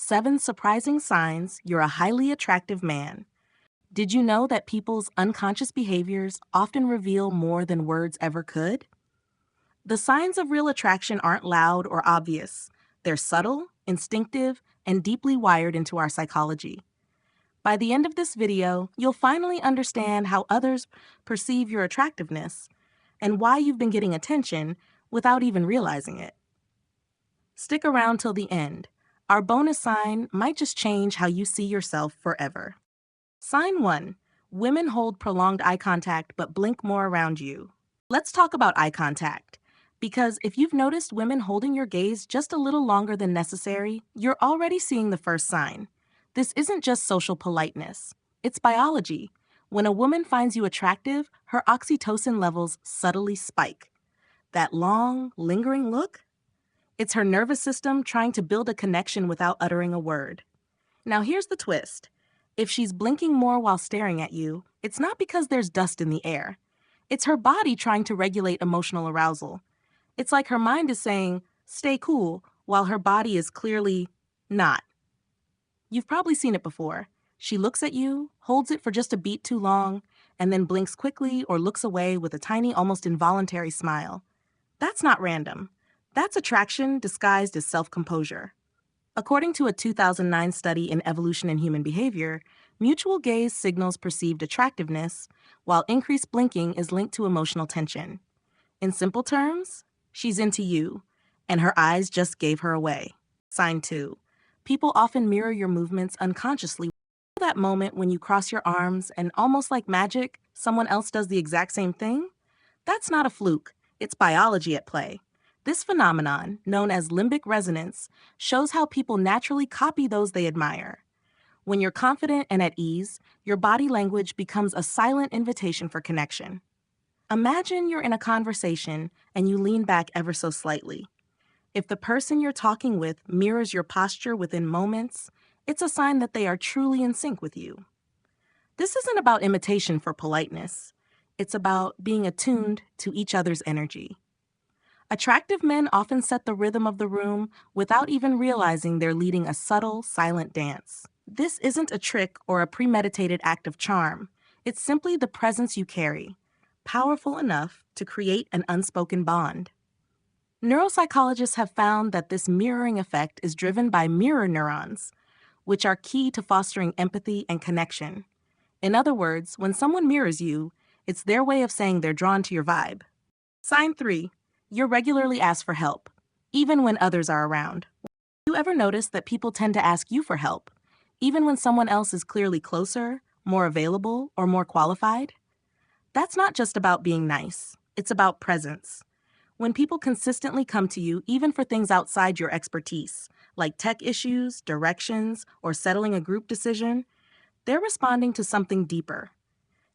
7 surprising signs you're a highly attractive man. Did you know that people's unconscious behaviors often reveal more than words ever could? The signs of real attraction aren't loud or obvious. They're subtle, instinctive, and deeply wired into our psychology. By the end of this video, you'll finally understand how others perceive your attractiveness and why you've been getting attention without even realizing it. Stick around till the end. Our bonus sign might just change how you see yourself forever. Sign 1. Women hold prolonged eye contact but blink more around you. Let's talk about eye contact. Because if you've noticed women holding your gaze just a little longer than necessary, you're already seeing the first sign. This isn't just social politeness. It's biology. When a woman finds you attractive, her oxytocin levels subtly spike. That long, lingering look? It's her nervous system trying to build a connection without uttering a word. Now here's the twist. If she's blinking more while staring at you, it's not because there's dust in the air. It's her body trying to regulate emotional arousal. It's like her mind is saying, stay cool, while her body is clearly not. You've probably seen it before. She looks at you, holds it for just a beat too long, and then blinks quickly or looks away with a tiny, almost involuntary smile. That's not random. That's attraction disguised as self-composure. According to a 2009 study in Evolution and Human Behavior, mutual gaze signals perceived attractiveness, while increased blinking is linked to emotional tension. In simple terms, she's into you, and her eyes just gave her away. Sign 2. People often mirror your movements unconsciously. That moment when you cross your arms and almost like magic, someone else does the exact same thing? That's not a fluke. It's biology at play. This phenomenon, known as limbic resonance, shows how people naturally copy those they admire. When you're confident and at ease, your body language becomes a silent invitation for connection. Imagine you're in a conversation and you lean back ever so slightly. If the person you're talking with mirrors your posture within moments, it's a sign that they are truly in sync with you. This isn't about imitation for politeness. It's about being attuned to each other's energy. Attractive men often set the rhythm of the room without even realizing they're leading a subtle, silent dance. This isn't a trick or a premeditated act of charm. It's simply the presence you carry, powerful enough to create an unspoken bond. Neuropsychologists have found that this mirroring effect is driven by mirror neurons, which are key to fostering empathy and connection. In other words, when someone mirrors you, it's their way of saying they're drawn to your vibe. Sign 3. You're regularly asked for help, even when others are around. Do you ever notice that people tend to ask you for help, even when someone else is clearly closer, more available, or more qualified? That's not just about being nice. It's about presence. When people consistently come to you, even for things outside your expertise, like tech issues, directions, or settling a group decision, they're responding to something deeper.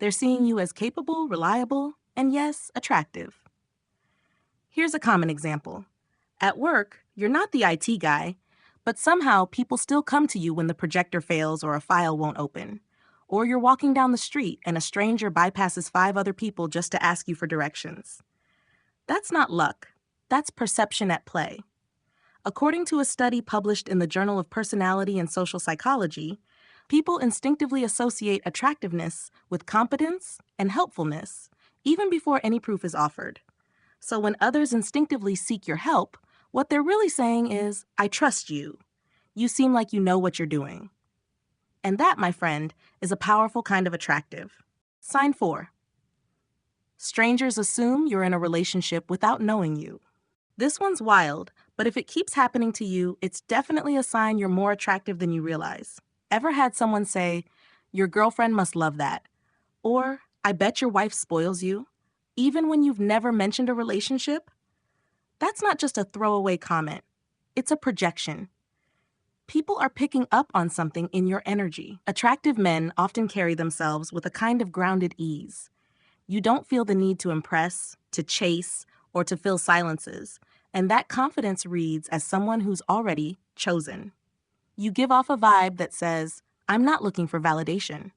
They're seeing you as capable, reliable, and yes, attractive. Here's a common example. At work, you're not the IT guy, but somehow people still come to you when the projector fails or a file won't open. Or you're walking down the street and a stranger bypasses 5 other people just to ask you for directions. That's not luck. That's perception at play. According to a study published in the Journal of Personality and Social Psychology, people instinctively associate attractiveness with competence and helpfulness, even before any proof is offered. So when others instinctively seek your help, what they're really saying is, I trust you. You seem like you know what you're doing. And that, my friend, is a powerful kind of attractive. Sign 4. Strangers assume you're in a relationship without knowing you. This one's wild, but if it keeps happening to you, it's definitely a sign you're more attractive than you realize. Ever had someone say, your girlfriend must love that? Or, I bet your wife spoils you? Even when you've never mentioned a relationship? That's not just a throwaway comment. It's a projection. People are picking up on something in your energy. Attractive men often carry themselves with a kind of grounded ease. You don't feel the need to impress, to chase, or to fill silences, and that confidence reads as someone who's already chosen. You give off a vibe that says, I'm not looking for validation.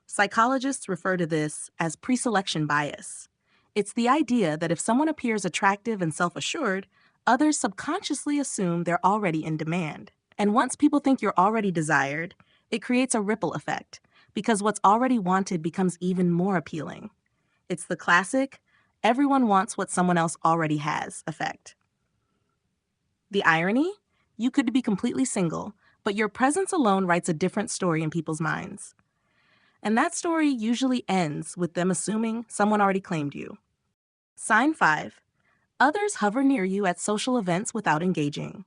Psychologists refer to this as preselection bias. It's the idea that if someone appears attractive and self-assured, others subconsciously assume they're already in demand. And once people think you're already desired, it creates a ripple effect because what's already wanted becomes even more appealing. It's the classic, everyone wants what someone else already has effect. The irony? You could be completely single, but your presence alone writes a different story in people's minds. And that story usually ends with them assuming someone already claimed you. Sign 5. Others hover near you at social events without engaging.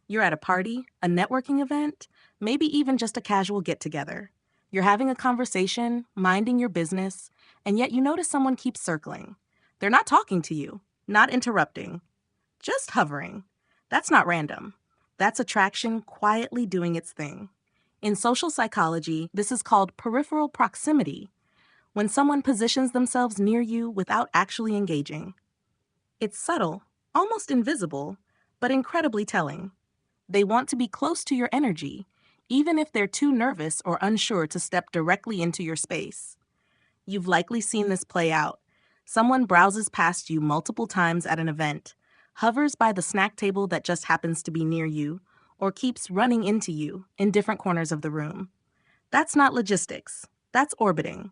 You're at a party, a networking event, maybe even just a casual get-together. You're having a conversation, minding your business, and yet you notice someone keeps circling. They're not talking to you, not interrupting, just hovering. That's not random. That's attraction quietly doing its thing. In social psychology, this is called peripheral proximity, when someone positions themselves near you without actually engaging. It's subtle, almost invisible, but incredibly telling. They want to be close to your energy, even if they're too nervous or unsure to step directly into your space. You've likely seen this play out. Someone browses past you multiple times at an event, hovers by the snack table that just happens to be near you, or keeps running into you in different corners of the room. That's not logistics. That's orbiting.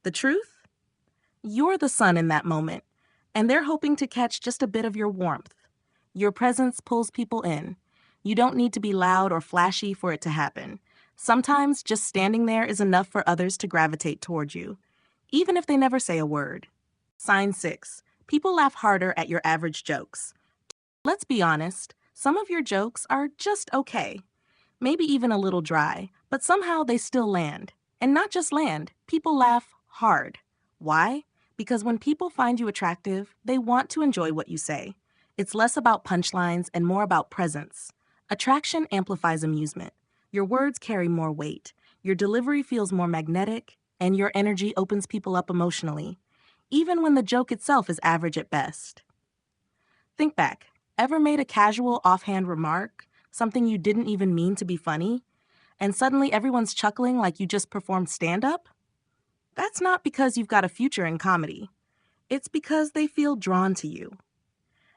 The truth? You're the sun in that moment, and they're hoping to catch just a bit of your warmth. Your presence pulls people in. You don't need to be loud or flashy for it to happen. Sometimes just standing there is enough for others to gravitate toward you, even if they never say a word. Sign 6. People laugh harder at your average jokes. Let's be honest, some of your jokes are just okay. Maybe even a little dry, but somehow they still land. And not just land, people laugh hard. Why? Because when people find you attractive, they want to enjoy what you say. It's less about punchlines and more about presence. Attraction amplifies amusement. Your words carry more weight. Your delivery feels more magnetic, and your energy opens people up emotionally, even when the joke itself is average at best. Think back. Ever made a casual offhand remark, something you didn't even mean to be funny, and suddenly everyone's chuckling like you just performed stand-up? That's not because you've got a future in comedy. It's because they feel drawn to you.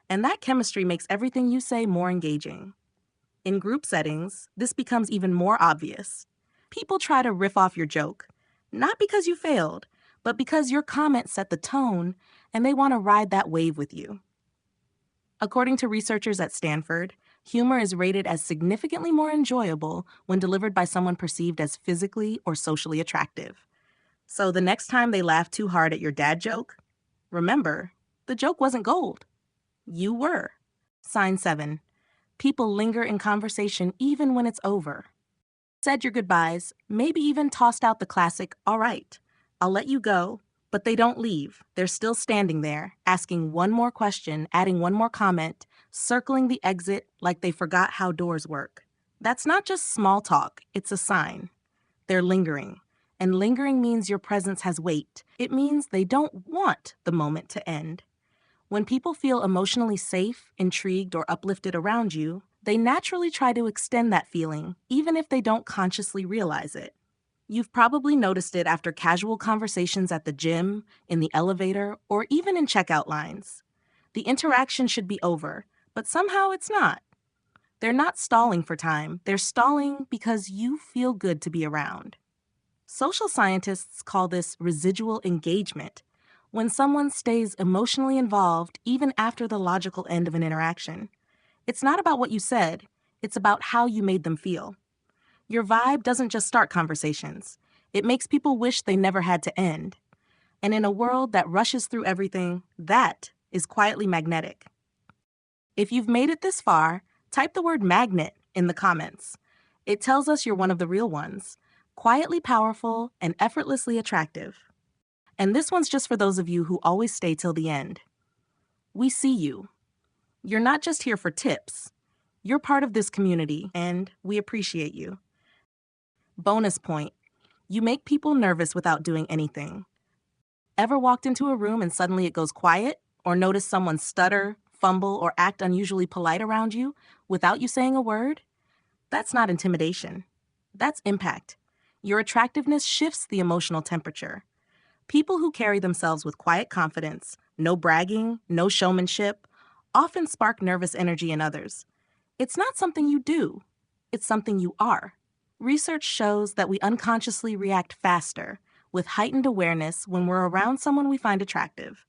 And that chemistry makes everything you say more engaging. In group settings, this becomes even more obvious. People try to riff off your joke, not because you failed, but because your comment set the tone and they want to ride that wave with you. According to researchers at Stanford, humor is rated as significantly more enjoyable when delivered by someone perceived as physically or socially attractive. So the next time they laugh too hard at your dad joke, remember, the joke wasn't gold. You were. Sign 7. People linger in conversation even when it's over. Said your goodbyes, maybe even tossed out the classic, "All right, I'll let you go," but they don't leave. They're still standing there, asking one more question, adding one more comment, circling the exit like they forgot how doors work. That's not just small talk, it's a sign. They're lingering. And lingering means your presence has weight. It means they don't want the moment to end. When people feel emotionally safe, intrigued, or uplifted around you, they naturally try to extend that feeling, even if they don't consciously realize it. You've probably noticed it after casual conversations at the gym, in the elevator, or even in checkout lines. The interaction should be over, but somehow it's not. They're not stalling for time, they're stalling because you feel good to be around. Social scientists call this residual engagement, when someone stays emotionally involved even after the logical end of an interaction. It's not about what you said, it's about how you made them feel. Your vibe doesn't just start conversations. It makes people wish they never had to end. And in a world that rushes through everything, that is quietly magnetic. If you've made it this far, type the word magnet in the comments. It tells us you're one of the real ones, quietly powerful and effortlessly attractive. And this one's just for those of you who always stay till the end. We see you. You're not just here for tips. You're part of this community, and we appreciate you. Bonus point. You make people nervous without doing anything. Ever walked into a room and suddenly it goes quiet? Or noticed someone stutter, fumble, or act unusually polite around you without you saying a word? That's not intimidation. That's impact. Your attractiveness shifts the emotional temperature. People who carry themselves with quiet confidence, no bragging, no showmanship, often spark nervous energy in others. It's not something you do. it's something you are. Research shows that we unconsciously react faster, with heightened awareness when we're around someone we find attractive.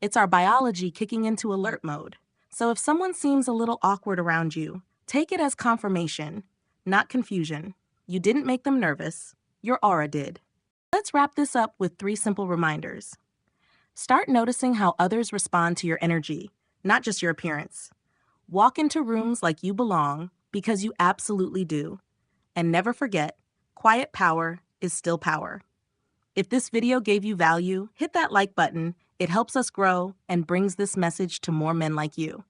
It's our biology kicking into alert mode. So if someone seems a little awkward around you, take it as confirmation, not confusion. You didn't make them nervous. Your aura did. Let's wrap this up with 3 simple reminders. Start noticing how others respond to your energy, not just your appearance. Walk into rooms like you belong, because you absolutely do. And never forget, quiet power is still power. If this video gave you value, hit that like button. It helps us grow and brings this message to more men like you.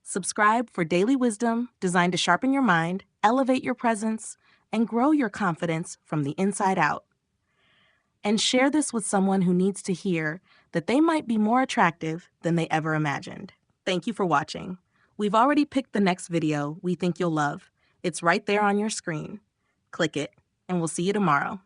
Subscribe for daily wisdom designed to sharpen your mind, elevate your presence, and grow your confidence from the inside out. And share this with someone who needs to hear that they might be more attractive than they ever imagined. Thank you for watching. We've already picked the next video we think you'll love. It's right there on your screen. Click it, and we'll see you tomorrow.